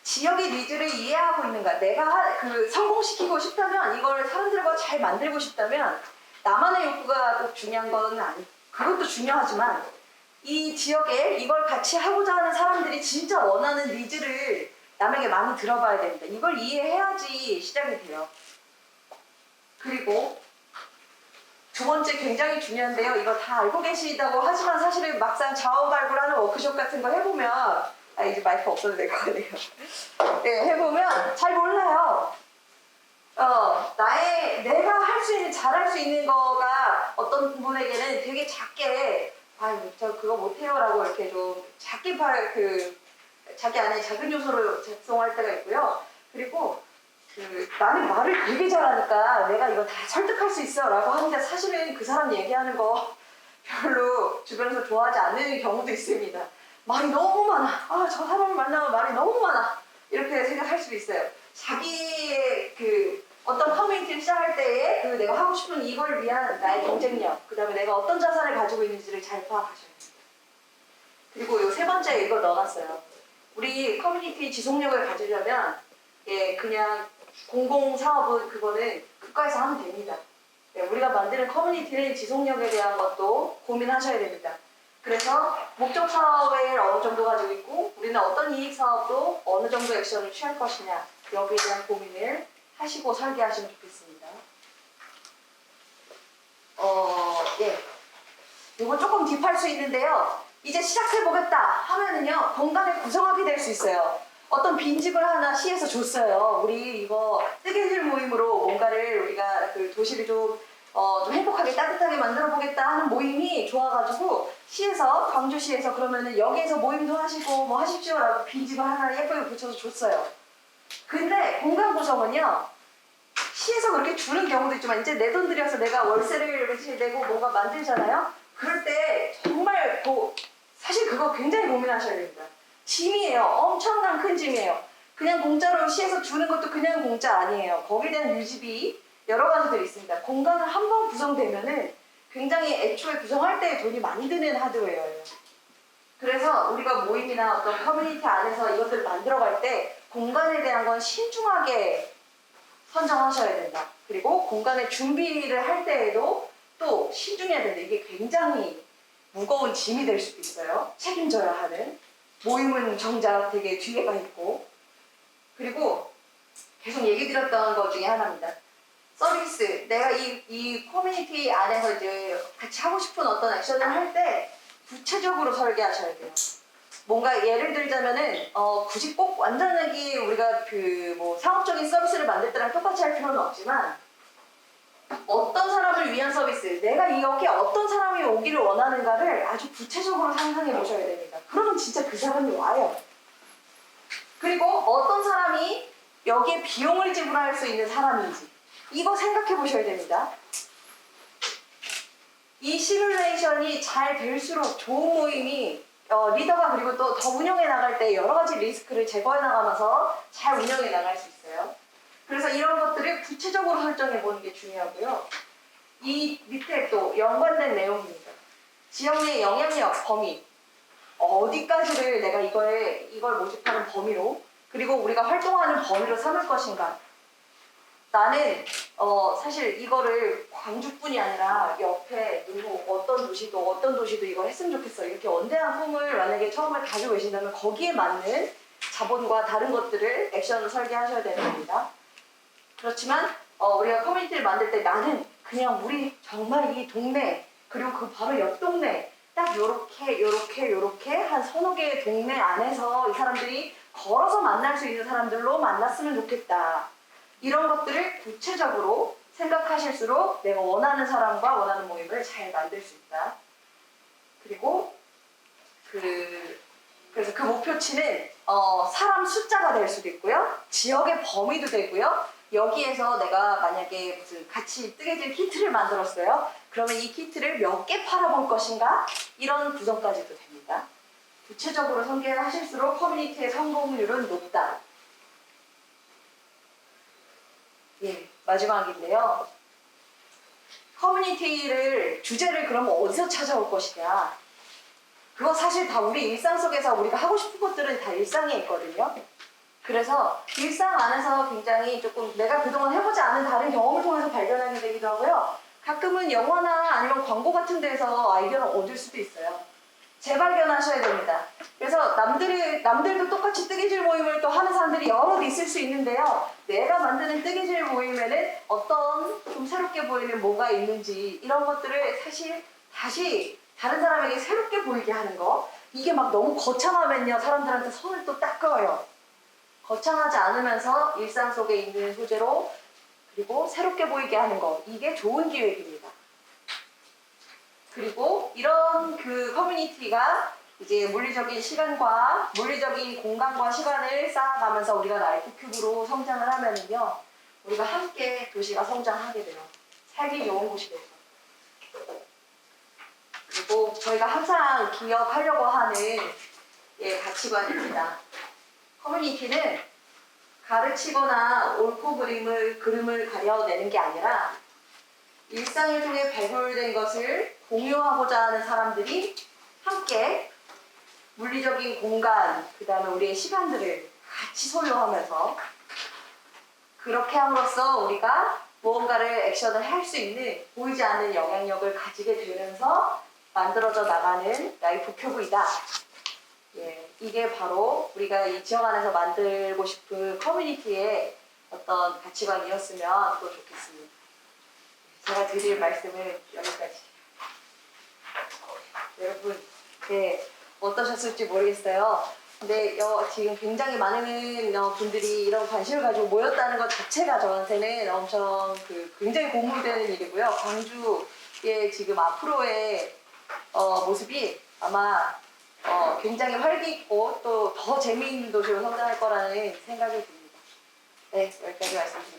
지역의 니즈를 이해하고 있는가? 내가 성공시키고 싶다면 이걸 사람들과 잘 만들고 싶다면 나만의 욕구가 꼭 중요한 건 아니. 그것도 중요하지만 이 지역에 이걸 같이 하고자 하는 사람들이 진짜 원하는 니즈를 남에게 많이 들어봐야 됩니다. 이걸 이해해야지 시작이 돼요. 그리고 두 번째 굉장히 중요한데요. 이거 다 알고 계시다고 하지만 사실은 막상 자원 발굴하는 워크숍 같은 거 해보면 이제 마이크 없어도 될 것 같네요. 네, 해보면 잘 몰라요. 내가 할 수 있는, 잘할 수 있는 거가 어떤 분에게는 되게 작게, 저 그거 못해요 라고 이렇게 좀 작게 자기 안에 작은 요소를 작성할 때가 있고요. 그리고 나는 말을 되게 잘하니까 내가 이거 다 설득할 수 있어 라고 하는데 사실은 그 사람 얘기하는 거 별로 주변에서 좋아하지 않는 경우도 있습니다. 말이 너무 많아. 저 사람을 만나면 말이 너무 많아. 이렇게 생각할 수도 있어요. 자기의 어떤 커뮤니티를 시작할 때에 내가 하고 싶은 이걸 위한 나의 경쟁력, 그 다음에 내가 어떤 자산을 가지고 있는지를 잘 파악하셔야 됩니다. 그리고 요 세 번째 이걸 넣어놨어요. 우리 커뮤니티 지속력을 가지려면 그냥 공공사업은 그거는 국가에서 하면 됩니다. 우리가 만드는 커뮤니티는 지속력에 대한 것도 고민하셔야 됩니다. 그래서 목적 사업을 어느 정도 가지고 있고 우리는 어떤 이익 사업도 어느 정도 액션을 취할 것이냐 여기에 대한 고민을 하시고 설계하시면 좋겠습니다. 이거 조금 딥할 수 있는데요. 이제 시작해보겠다 하면은요 공간을 구성하게 될 수 있어요. 어떤 빈집을 하나 시에서 줬어요. 우리 이거 뜨개질 모임으로 뭔가를 우리가 도시를 좀 행복하게 따뜻하게 만들어 보겠다 하는 모임이 좋아가지고 시에서 광주시에서 그러면은 여기에서 모임도 하시고 뭐 하십시오 라고 빈집을 하나 예쁘게 붙여서 줬어요. 근데 공간 구성은요 시에서 그렇게 주는 경우도 있지만 이제 내 돈 들여서 내가 월세를 며칠 내고 뭔가 만들잖아요. 그럴 때 정말 사실 그거 굉장히 고민하셔야 됩니다. 짐이에요. 엄청난 큰 짐이에요. 그냥 공짜로 시에서 주는 것도 그냥 공짜 아니에요. 거기에 대한 유지비 여러 가지들이 있습니다. 공간을 한번 구성되면은 굉장히 애초에 구성할 때 돈이 많이 드는 하드웨어예요. 그래서 우리가 모임이나 어떤 커뮤니티 안에서 이것들을 만들어갈 때 공간에 대한 건 신중하게 선정하셔야 된다. 그리고 공간의 준비를 할 때에도 또 신중해야 된다. 이게 굉장히 무거운 짐이 될 수도 있어요. 책임져야 하는. 모임은 정작 되게 뒤에가 있고. 그리고 계속 얘기 드렸던 것 중에 하나입니다. 서비스. 내가 이 커뮤니티 안에서 이제 같이 하고 싶은 어떤 액션을 할 때 구체적으로 설계하셔야 돼요. 뭔가 예를 들자면은 굳이 꼭 완전하게 우리가 상업적인 서비스를 만들 때랑 똑같이 할 필요는 없지만 어떤 사람을 위한 서비스, 내가 여기에 어떤 사람이 오기를 원하는가를 아주 구체적으로 상상해 보셔야 됩니다. 그러면 진짜 그 사람이 와요. 그리고 어떤 사람이 여기에 비용을 지불할 수 있는 사람인지 이거 생각해 보셔야 됩니다. 이 시뮬레이션이 잘 될수록 좋은 모임이 리더가 그리고 또 더 운영해 나갈 때 여러 가지 리스크를 제거해 나가면서 잘 운영해 나갈 수 있어요. 그래서 이런 것들을 구체적으로 설정해 보는 게 중요하고요. 이 밑에 또 연관된 내용입니다. 지역 내 영향력 범위. 어디까지를 내가 이걸 모집하는 범위로 그리고 우리가 활동하는 범위로 삼을 것인가. 나는 사실 이거를 광주뿐이 아니라 옆에 누구 어떤 도시도 이걸 했으면 좋겠어. 이렇게 원대한 꿈을 만약에 처음에 가지고 계신다면 거기에 맞는 자본과 다른 것들을 액션을 설계하셔야 되는 겁니다. 그렇지만 우리가 커뮤니티를 만들 때 나는 그냥 우리 정말 이 동네 그리고 그 바로 옆 동네 딱 요렇게 한 서너 개의 동네 안에서 이 사람들이 걸어서 만날 수 있는 사람들로 만났으면 좋겠다. 이런 것들을 구체적으로 생각하실수록 내가 원하는 사람과 원하는 모임을 잘 만들 수 있다. 그리고 그래서 그 목표치는 사람 숫자가 될 수도 있고요. 지역의 범위도 되고요. 여기에서 내가 만약에 무슨 같이 뜨개질 키트를 만들었어요. 그러면 이 키트를 몇 개 팔아볼 것인가? 이런 구성까지도 됩니다. 구체적으로 설계를 하실수록 커뮤니티의 성공률은 높다. 예, 마지막인데요. 커뮤니티를, 주제를 그러면 어디서 찾아올 것이냐. 그거 사실 다 우리 일상 속에서 우리가 하고 싶은 것들은 다 일상에 있거든요. 그래서 일상 안에서 굉장히 조금 내가 그동안 해보지 않은 다른 경험을 통해서 발견하게 되기도 하고요. 가끔은 영화나 아니면 광고 같은 데서 아이디어를 얻을 수도 있어요. 재발견하셔야 됩니다. 그래서 남들도 똑같이 뜨개질 모임을 또 하는 사람들이 여럿 있을 수 있는데요. 내가 만드는 뜨개질 모임에는 어떤 좀 새롭게 보이는 뭐가 있는지 이런 것들을 사실 다시 다른 사람에게 새롭게 보이게 하는 거. 이게 막 너무 거창하면요. 사람들한테 손을 또 닦아요. 거창하지 않으면서 일상 속에 있는 소재로 그리고 새롭게 보이게 하는 거. 이게 좋은 기획입니다. 그리고 이런 그 커뮤니티가 이제 물리적인 시간과 물리적인 공간과 시간을 쌓아가면서 우리가 라이프 큐브로 성장을 하면은요, 우리가 함께 도시가 성장하게 돼요. 살기 좋은 곳이 돼요. 그리고 저희가 항상 기억하려고 하는 가치관입니다. 커뮤니티는 가르치거나 옳고 그름을 가려내는 게 아니라 일상을 통해 발굴된 것을 공유하고자 하는 사람들이 함께 물리적인 공간, 그 다음에 우리의 시간들을 같이 소유하면서 그렇게 함으로써 우리가 무언가를 액션을 할 수 있는 보이지 않는 영향력을 가지게 되면서 만들어져 나가는 라이프 큐브이다. 예, 이게 바로 우리가 이 지역 안에서 만들고 싶은 커뮤니티의 어떤 가치관이었으면 또 좋겠습니다. 제가 드릴 말씀은 여기까지. 여러분, 어떠셨을지 모르겠어요. 근데 지금 굉장히 많은 분들이 이런 관심을 가지고 모였다는 것 자체가 저한테는 엄청 굉장히 공감이 되는 일이고요. 광주의 지금 앞으로의 모습이 아마 굉장히 활기있고 또 더 재미있는 도시로 성장할 거라는 생각이 듭니다. 네, 여기까지 말씀드립니다.